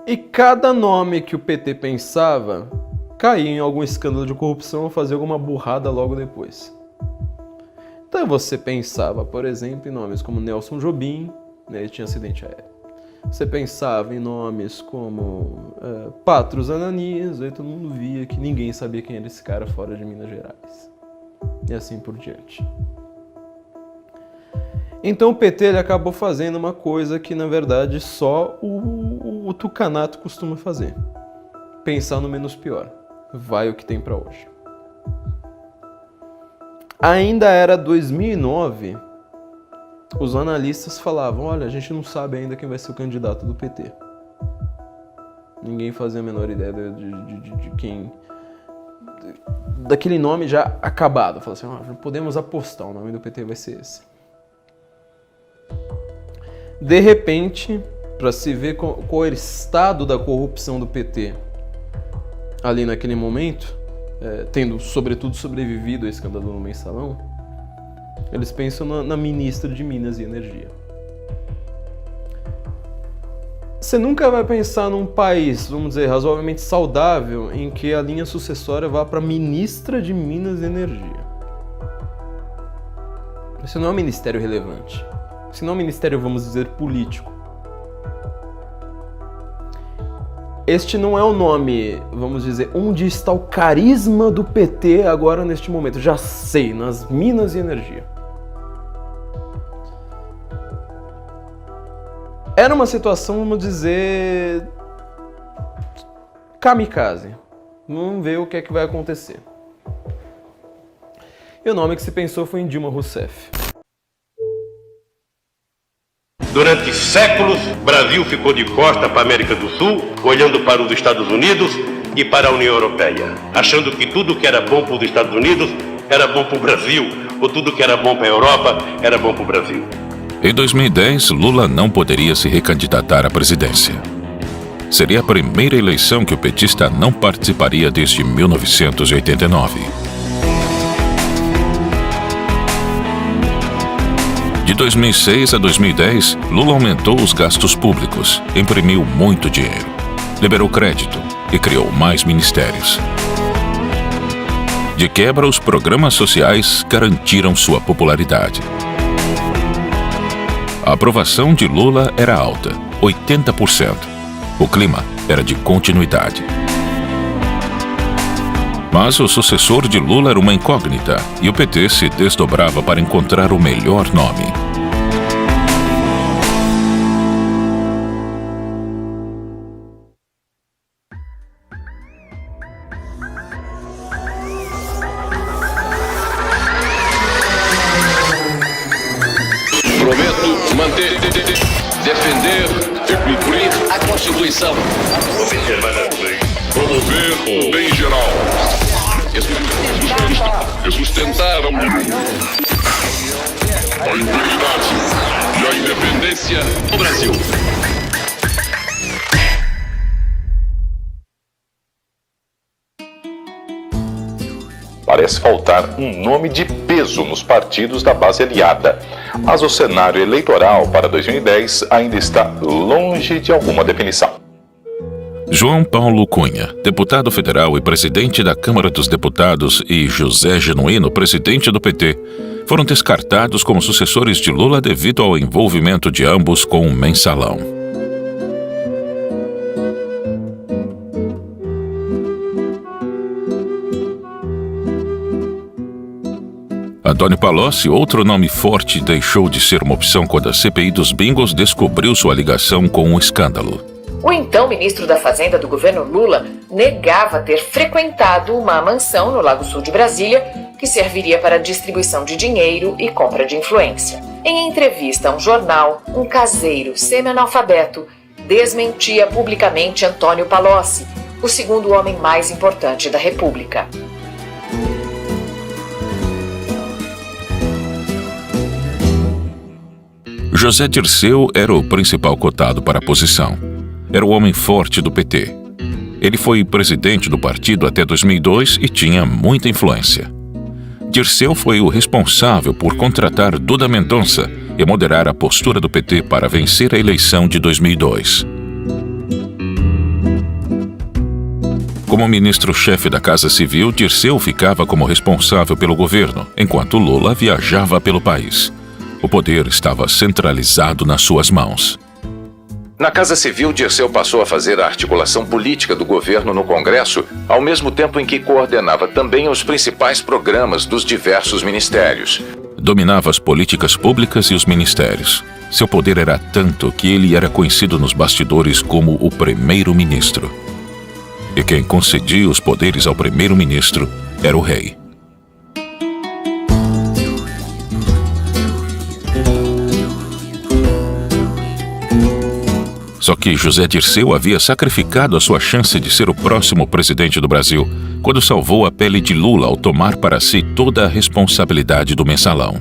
E cada nome que o PT pensava caía em algum escândalo de corrupção ou fazia alguma burrada logo depois. Então você pensava, por exemplo, em nomes como Nelson Jobim, né, ele tinha acidente aéreo. Você pensava em nomes como Patros Ananias, aí todo mundo via que ninguém sabia quem era esse cara fora de Minas Gerais. E assim por diante. Então o PT ele acabou fazendo uma coisa que na verdade só o tucanato costuma fazer. Pensar no menos pior. Vai o que tem pra hoje. Ainda era 2009, os analistas falavam, olha, a gente não sabe ainda quem vai ser o candidato do PT. Ninguém fazia a menor ideia de quem... daquele nome já acabado. Falavam assim, podemos apostar, o nome do PT vai ser esse. De repente, para se ver qual era o estado da corrupção do PT ali naquele momento, tendo sobretudo sobrevivido ao escândalo no Mensalão, eles pensam na ministra de Minas e Energia. Você nunca vai pensar num país, vamos dizer, razoavelmente saudável, em que a linha sucessória vá para ministra de Minas e Energia. Isso não é um ministério relevante. Isso não é um ministério, vamos dizer, político. Este não é o nome, vamos dizer, onde está o carisma do PT agora neste momento. Já sei, nas Minas e Energia. Era uma situação, vamos dizer, kamikaze. Vamos ver o que é que vai acontecer. E o nome que se pensou foi em Dilma Rousseff. Durante séculos, o Brasil ficou de costa para a América do Sul, olhando para os Estados Unidos e para a União Europeia, achando que tudo que era bom para os Estados Unidos era bom para o Brasil, ou tudo que era bom para a Europa era bom para o Brasil. Em 2010, Lula não poderia se recandidatar à presidência. Seria a primeira eleição que o petista não participaria desde 1989. De 2006 a 2010, Lula aumentou os gastos públicos, imprimiu muito dinheiro, liberou crédito e criou mais ministérios. De quebra, os programas sociais garantiram sua popularidade. A aprovação de Lula era alta, 80%. O clima era de continuidade. Mas o sucessor de Lula era uma incógnita e o PT se desdobrava para encontrar o melhor nome. Prometo manter, defender e cumprir a Constituição. Promover o bem geral. E sustentar a impunidade e a independência do Brasil. Parece faltar um nome de peso nos partidos da base aliada, mas o cenário eleitoral para 2010 ainda está longe de alguma definição. João Paulo Cunha, deputado federal e presidente da Câmara dos Deputados, e José Genuíno, presidente do PT, foram descartados como sucessores de Lula devido ao envolvimento de ambos com o Mensalão. Antônio Palocci, outro nome forte, deixou de ser uma opção quando a CPI dos bingos descobriu sua ligação com o escândalo. O então ministro da Fazenda do governo Lula negava ter frequentado uma mansão no Lago Sul de Brasília que serviria para distribuição de dinheiro e compra de influência. Em entrevista a um jornal, um caseiro semi-analfabeto desmentia publicamente Antônio Palocci, o segundo homem mais importante da República. José Dirceu era o principal cotado para a posição. Era o homem forte do PT. Ele foi presidente do partido até 2002 e tinha muita influência. Dirceu foi o responsável por contratar Duda Mendonça e moderar a postura do PT para vencer a eleição de 2002. Como ministro-chefe da Casa Civil, Dirceu ficava como responsável pelo governo, enquanto Lula viajava pelo país. O poder estava centralizado nas suas mãos. Na Casa Civil, Dirceu passou a fazer a articulação política do governo no Congresso, ao mesmo tempo em que coordenava também os principais programas dos diversos ministérios. Dominava as políticas públicas e os ministérios. Seu poder era tanto que ele era conhecido nos bastidores como o primeiro-ministro. E quem concedia os poderes ao primeiro-ministro era o rei. Só que José Dirceu havia sacrificado a sua chance de ser o próximo presidente do Brasil quando salvou a pele de Lula ao tomar para si toda a responsabilidade do mensalão.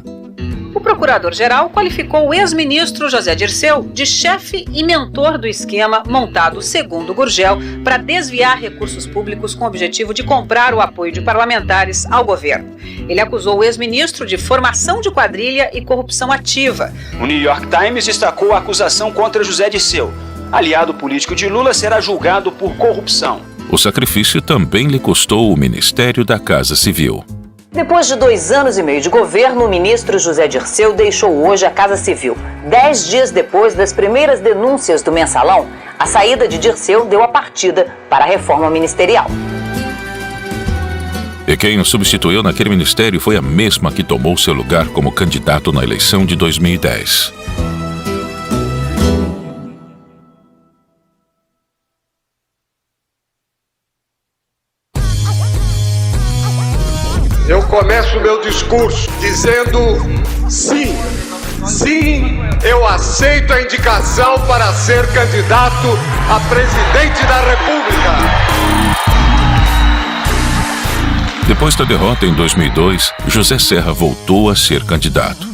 O procurador-geral qualificou o ex-ministro José Dirceu de chefe e mentor do esquema montado, segundo Gurgel, para desviar recursos públicos com o objetivo de comprar o apoio de parlamentares ao governo. Ele acusou o ex-ministro de formação de quadrilha e corrupção ativa. O New York Times destacou a acusação contra José Dirceu. Aliado político de Lula, será julgado por corrupção. O sacrifício também lhe custou o Ministério da Casa Civil. Depois de 2 anos e meio de governo, o ministro José Dirceu deixou hoje a Casa Civil. 10 dias depois das primeiras denúncias do mensalão, a saída de Dirceu deu a partida para a reforma ministerial. E quem o substituiu naquele ministério foi a mesma que tomou seu lugar como candidato na eleição de 2010. Eu começo o meu discurso dizendo sim, eu aceito a indicação para ser candidato a presidente da República. Depois da derrota em 2002, José Serra voltou a ser candidato.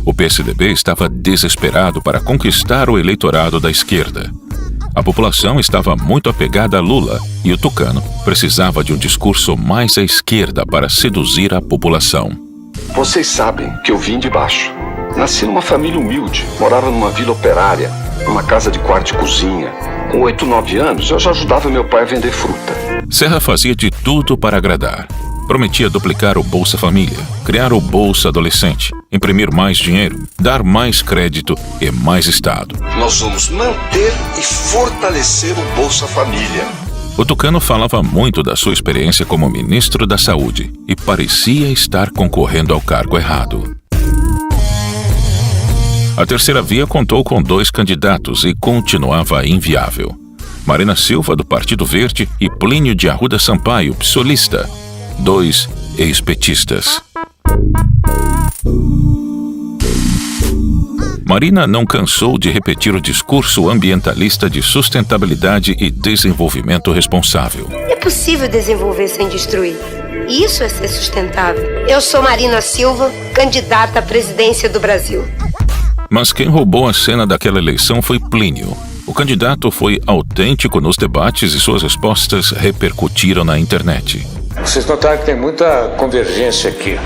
O PSDB estava desesperado para conquistar o eleitorado da esquerda. A população estava muito apegada a Lula e o tucano precisava de um discurso mais à esquerda para seduzir a população. Vocês sabem que eu vim de baixo. Nasci numa família humilde, morava numa vila operária, numa casa de quarto e cozinha. Com 8, 9 anos, eu já ajudava meu pai a vender fruta. Serra fazia de tudo para agradar. Prometia duplicar o Bolsa Família, criar o Bolsa Adolescente, imprimir mais dinheiro, dar mais crédito e mais Estado. Nós vamos manter e fortalecer o Bolsa Família. O tucano falava muito da sua experiência como ministro da Saúde e parecia estar concorrendo ao cargo errado. A terceira via contou com 2 candidatos e continuava inviável. Marina Silva, do Partido Verde, e Plínio de Arruda Sampaio, psolista. 2 ex-petistas. Marina não cansou de repetir o discurso ambientalista de sustentabilidade e desenvolvimento responsável. É possível desenvolver sem destruir. Isso é ser sustentável. Eu sou Marina Silva, candidata à presidência do Brasil. Mas quem roubou a cena daquela eleição foi Plínio. O candidato foi autêntico nos debates e suas respostas repercutiram na internet. Vocês notaram que tem muita convergência aqui.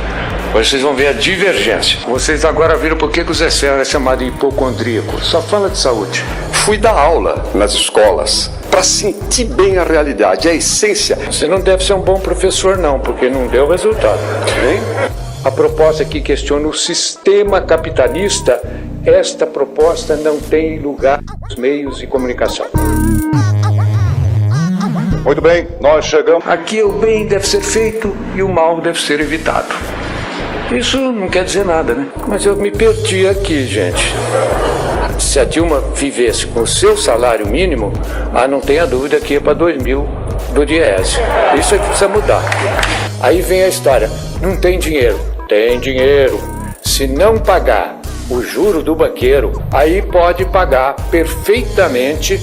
Hoje vocês vão ver a divergência. Vocês agora viram por que o Zé Serra é chamado de hipocondríaco. Só fala de saúde. Fui dar aula nas escolas para sentir bem a realidade, a essência. Você não deve ser um bom professor não, porque não deu resultado. Hein? A proposta aqui questiona o sistema capitalista. Esta proposta não tem lugar nos meios de comunicação. Muito bem, nós chegamos. Aqui o bem deve ser feito e o mal deve ser evitado. Isso não quer dizer nada, né? Mas eu me perdi aqui, gente. Se a Dilma vivesse com o seu salário mínimo, não tenha dúvida que ia para 2.000 do Diese. Isso é que precisa mudar. Aí vem a história. Não tem dinheiro. Tem dinheiro. Se não pagar o juro do banqueiro, aí pode pagar perfeitamente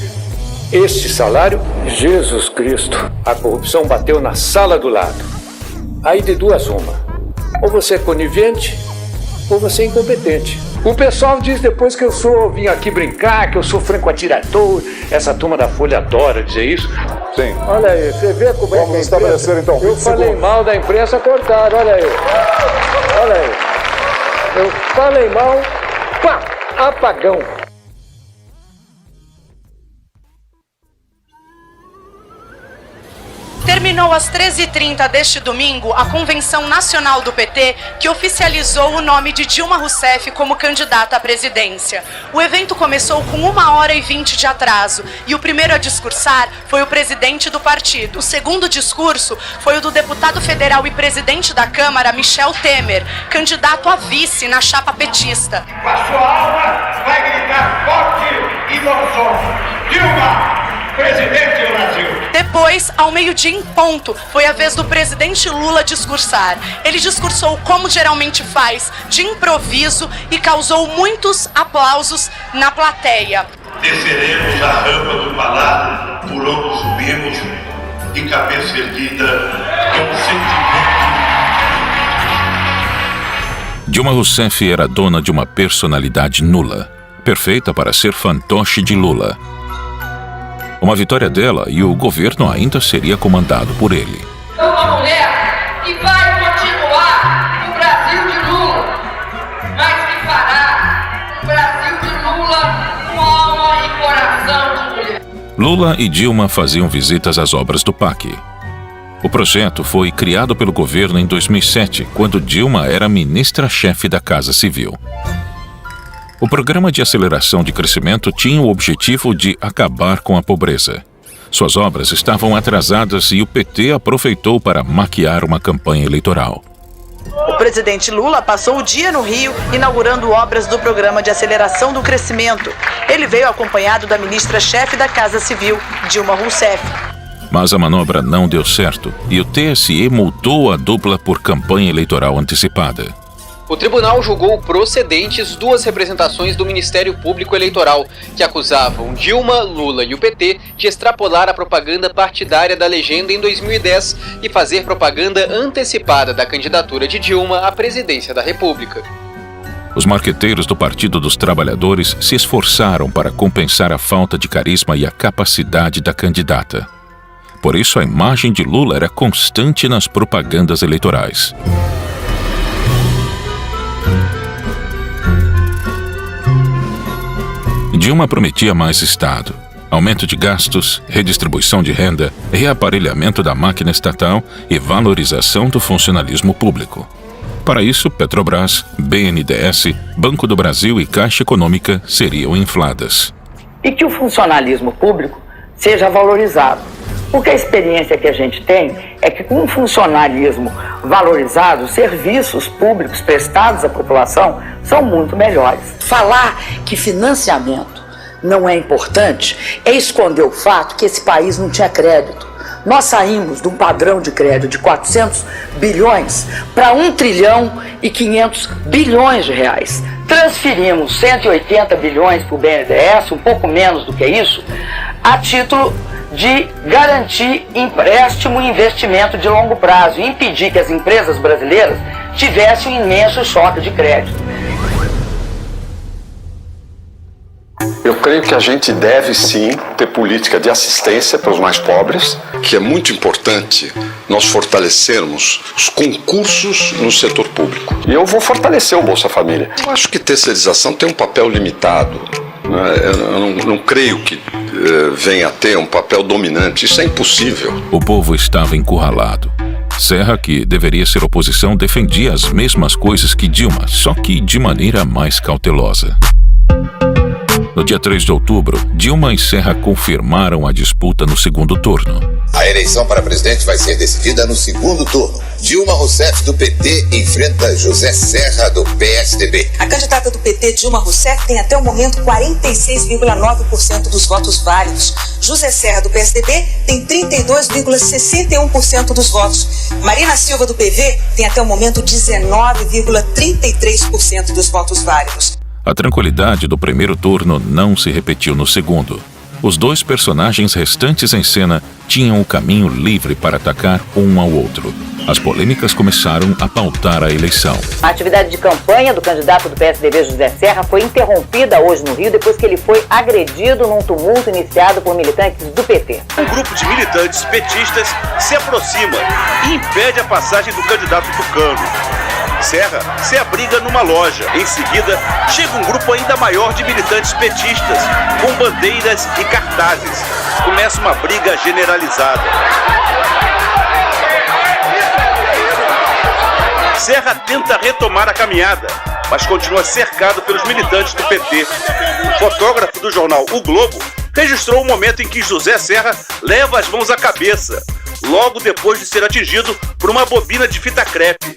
este salário. Jesus Cristo, a corrupção bateu na sala do lado. Aí de duas uma. Ou você é conivente, ou você é incompetente. O pessoal diz depois que vim aqui brincar, que eu sou franco atirador. Essa turma da Folha adora dizer isso. Sim. Olha aí, você vê como é que vamos estabelecer então. Eu falei mal da imprensa, cortaram, olha aí. Olha aí. Eu falei mal, pá, apagão. Terminou às 13h30 deste domingo a Convenção Nacional do PT, que oficializou o nome de Dilma Rousseff como candidata à presidência. O evento começou com 1h20 de atraso e o primeiro a discursar foi o presidente do partido. O segundo discurso foi o do deputado federal e presidente da Câmara, Michel Temer, candidato a vice na chapa petista. A sua alma vai gritar forte e doloroso: Dilma, presidente do Brasil. Depois, ao meio-dia em ponto, foi a vez do presidente Lula discursar. Ele discursou como geralmente faz, de improviso, e causou muitos aplausos na plateia. Desceremos a rampa do palácio por onde subimos, de cabeça erguida, com sentimento. Dilma Rousseff era dona de uma personalidade nula, perfeita para ser fantoche de Lula. Uma vitória dela e o governo ainda seria comandado por ele. Uma mulher que vai continuar no Brasil de Lula, mas que fará o Brasil de Lula com alma e coração de mulher. Lula e Dilma faziam visitas às obras do PAC. O projeto foi criado pelo governo em 2007, quando Dilma era ministra-chefe da Casa Civil. O programa de aceleração de crescimento tinha o objetivo de acabar com a pobreza. Suas obras estavam atrasadas e o PT aproveitou para maquiar uma campanha eleitoral. O presidente Lula passou o dia no Rio inaugurando obras do programa de aceleração do crescimento. Ele veio acompanhado da ministra-chefe da Casa Civil, Dilma Rousseff. Mas a manobra não deu certo e o TSE multou a dupla por campanha eleitoral antecipada. O tribunal julgou procedentes duas representações do Ministério Público Eleitoral, que acusavam Dilma, Lula e o PT de extrapolar a propaganda partidária da legenda em 2010 e fazer propaganda antecipada da candidatura de Dilma à presidência da República. Os marqueteiros do Partido dos Trabalhadores se esforçaram para compensar a falta de carisma e a capacidade da candidata. Por isso, a imagem de Lula era constante nas propagandas eleitorais. Dilma prometia mais Estado, aumento de gastos, redistribuição de renda, reaparelhamento da máquina estatal e valorização do funcionalismo público. Para isso, Petrobras, BNDES, Banco do Brasil e Caixa Econômica seriam infladas. E que o funcionalismo público seja valorizado. Porque a experiência que a gente tem é que com um funcionalismo valorizado, os serviços públicos prestados à população são muito melhores. Falar que financiamento não é importante é esconder o fato que esse país não tinha crédito. Nós saímos de um padrão de crédito de 400 bilhões para 1 trilhão e 500 bilhões de reais. Transferimos 180 bilhões para o BNDES, um pouco menos do que isso, a título de garantir empréstimo e investimento de longo prazo e impedir que as empresas brasileiras tivessem um imenso choque de crédito. Eu creio que a gente deve sim ter política de assistência para os mais pobres, que é muito importante nós fortalecermos os concursos no setor público. E eu vou fortalecer o Bolsa Família. Eu acho que terceirização tem um papel limitado. Eu não creio que venha a ter um papel dominante. Isso é impossível. O povo estava encurralado. Serra, que deveria ser oposição, defendia as mesmas coisas que Dilma, só que de maneira mais cautelosa. No dia 3 de outubro, Dilma e Serra confirmaram a disputa no segundo turno. A eleição para presidente vai ser decidida no segundo turno. Dilma Rousseff, do PT, enfrenta José Serra, do PSDB. A candidata do PT, Dilma Rousseff, tem até o momento 46,9% dos votos válidos. José Serra, do PSDB, tem 32,61% dos votos. Marina Silva, do PV, tem até o momento 19,33% dos votos válidos. A tranquilidade do primeiro turno não se repetiu no segundo. Os dois personagens restantes em cena tinham o caminho livre para atacar um ao outro. As polêmicas começaram a pautar a eleição. A atividade de campanha do candidato do PSDB, José Serra, foi interrompida hoje no Rio depois que ele foi agredido num tumulto iniciado por militantes do PT. Um grupo de militantes petistas se aproxima e impede a passagem do candidato tucano. Serra se abriga numa loja. Em seguida, chega um grupo ainda maior de militantes petistas, com bandeiras e cartazes. Começa uma briga generalizada. Serra tenta retomar a caminhada, mas continua cercado pelos militantes do PT. O fotógrafo do jornal O Globo registrou o momento em que José Serra leva as mãos à cabeça, logo depois de ser atingido por uma bobina de fita crepe.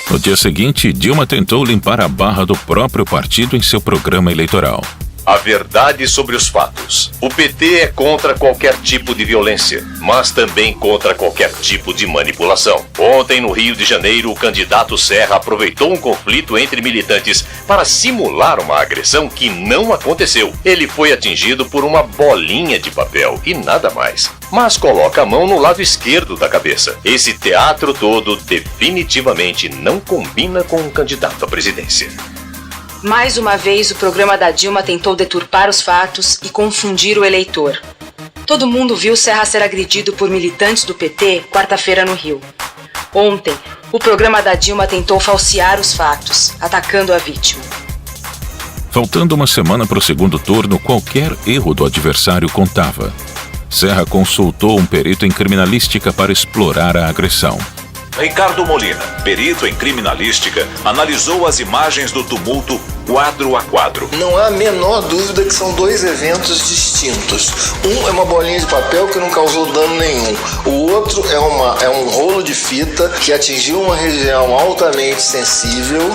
No dia seguinte, Dilma tentou limpar a barra do próprio partido em seu programa eleitoral. A verdade sobre os fatos. O PT é contra qualquer tipo de violência, mas também contra qualquer tipo de manipulação. Ontem, no Rio de Janeiro, o candidato Serra aproveitou um conflito entre militantes para simular uma agressão que não aconteceu. Ele foi atingido por uma bolinha de papel e nada mais. Mas coloca a mão no lado esquerdo da cabeça. Esse teatro todo definitivamente não combina com um candidato à presidência. Mais uma vez, o programa da Dilma tentou deturpar os fatos e confundir o eleitor. Todo mundo viu Serra ser agredido por militantes do PT quarta-feira no Rio. Ontem, o programa da Dilma tentou falsear os fatos, atacando a vítima. Faltando uma semana para o segundo turno, qualquer erro do adversário contava. Serra consultou um perito em criminalística para explorar a agressão. Ricardo Molina, perito em criminalística, analisou as imagens do tumulto quadro a quadro. Não há a menor dúvida que são dois eventos distintos. Um é uma bolinha de papel que não causou dano nenhum. O outro é um rolo de fita que atingiu uma região altamente sensível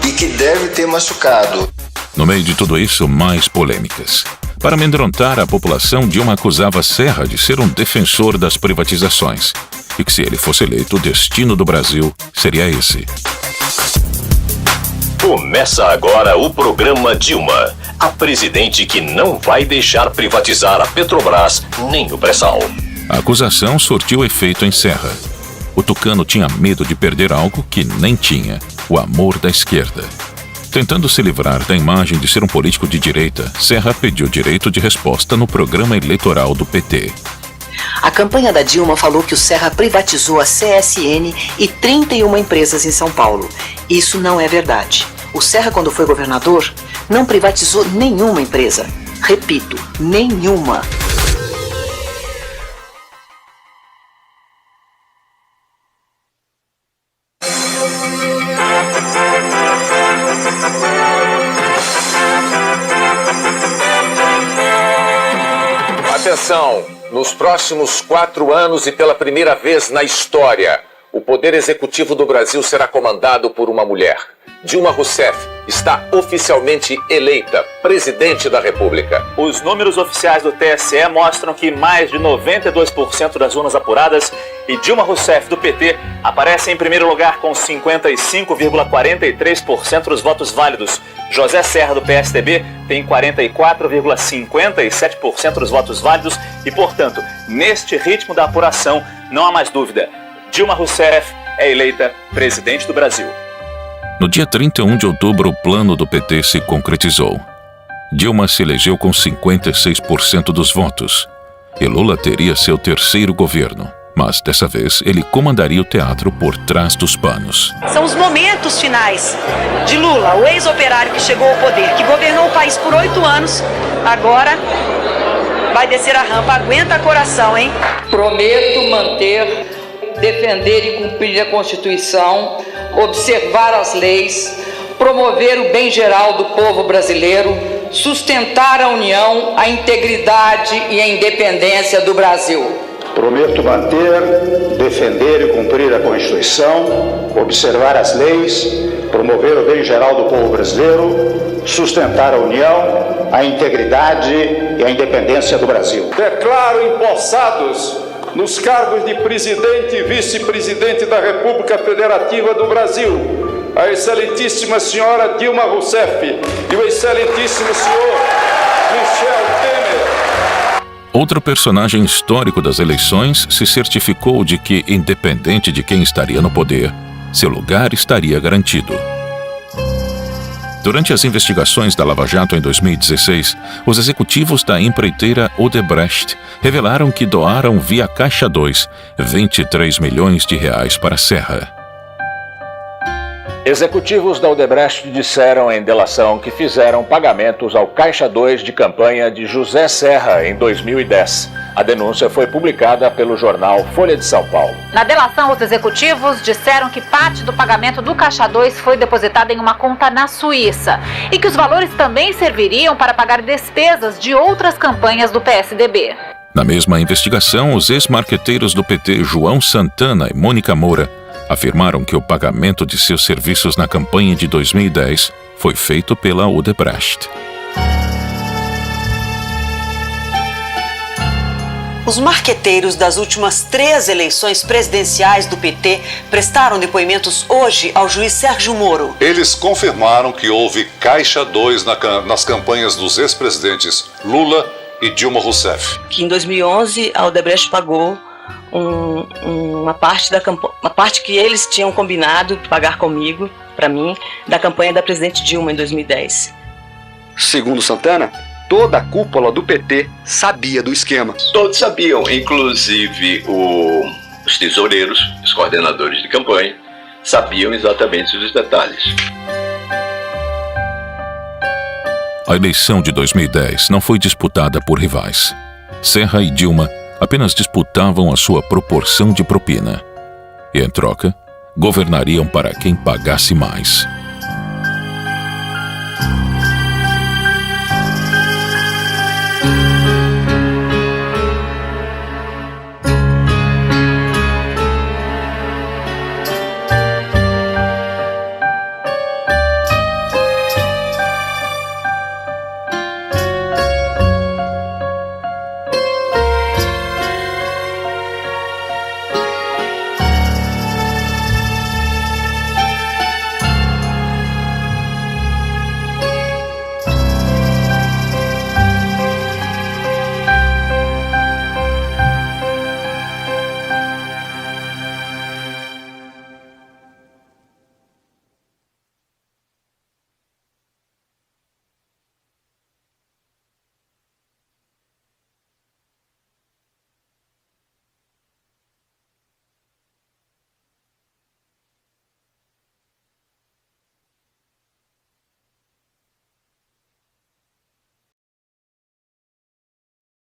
e que deve ter machucado. No meio de tudo isso, mais polêmicas. Para amedrontar a população, Dilma acusava Serra de ser um defensor das privatizações e que, se ele fosse eleito, o destino do Brasil seria esse. Começa agora o programa Dilma, a presidente que não vai deixar privatizar a Petrobras nem o pré-sal. A acusação surtiu efeito em Serra. O tucano tinha medo de perder algo que nem tinha: o amor da esquerda. Tentando se livrar da imagem de ser um político de direita, Serra pediu direito de resposta no programa eleitoral do PT. A campanha da Dilma falou que o Serra privatizou a CSN e 31 empresas em São Paulo. Isso não é verdade. O Serra, quando foi governador, não privatizou nenhuma empresa. Repito, nenhuma. Atenção! Nos próximos 4 anos e pela primeira vez na história, o Poder Executivo do Brasil será comandado por uma mulher. Dilma Rousseff está oficialmente eleita presidente da República. Os números oficiais do TSE mostram que mais de 92% das urnas apuradas e Dilma Rousseff, do PT, aparece em primeiro lugar com 55,43% dos votos válidos. José Serra, do PSDB, tem 44,57% dos votos válidos e, portanto, neste ritmo da apuração, não há mais dúvida. Dilma Rousseff é eleita presidente do Brasil. No dia 31 de outubro, o plano do PT se concretizou. Dilma se elegeu com 56% dos votos. E Lula teria seu terceiro governo. Mas, dessa vez, ele comandaria o teatro por trás dos panos. São os momentos finais de Lula, o ex-operário que chegou ao poder, que governou o país por 8 anos, agora vai descer a rampa. Aguenta coração, hein? Prometo manter, defender e cumprir a Constituição, observar as leis, promover o bem geral do povo brasileiro, sustentar a união, a integridade e a independência do Brasil. Prometo manter, defender e cumprir a Constituição, observar as leis, promover o bem geral do povo brasileiro, sustentar a união, a integridade e a independência do Brasil. Declaro empossados nos cargos de presidente e vice-presidente da República Federativa do Brasil, a excelentíssima senhora Dilma Rousseff e o excelentíssimo senhor Michel Temer. Outro personagem histórico das eleições se certificou de que, independente de quem estaria no poder, seu lugar estaria garantido. Durante as investigações da Lava Jato em 2016, os executivos da empreiteira Odebrecht revelaram que doaram via Caixa 2 23 milhões de reais para Serra. Executivos da Odebrecht disseram em delação que fizeram pagamentos ao Caixa 2 de campanha de José Serra em 2010. A denúncia foi publicada pelo jornal Folha de São Paulo. Na delação, os executivos disseram que parte do pagamento do Caixa 2 foi depositada em uma conta na Suíça e que os valores também serviriam para pagar despesas de outras campanhas do PSDB. Na mesma investigação, os ex-marqueteiros do PT João Santana e Mônica Moura afirmaram que o pagamento de seus serviços na campanha de 2010 foi feito pela Odebrecht. Os marqueteiros das últimas 3 eleições presidenciais do PT prestaram depoimentos hoje ao juiz Sérgio Moro. Eles confirmaram que houve Caixa 2 nas campanhas dos ex-presidentes Lula e Dilma Rousseff. Que em 2011 a Odebrecht pagou uma parte que eles tinham combinado de pagar comigo, para mim, da campanha da presidente Dilma em 2010. Segundo Santana, toda a cúpula do PT sabia do esquema. Todos sabiam, inclusive os tesoureiros, os coordenadores de campanha, sabiam exatamente os detalhes. A eleição de 2010 não foi disputada por rivais. Serra e Dilma apenas disputavam a sua proporção de propina. E, em troca, governariam para quem pagasse mais.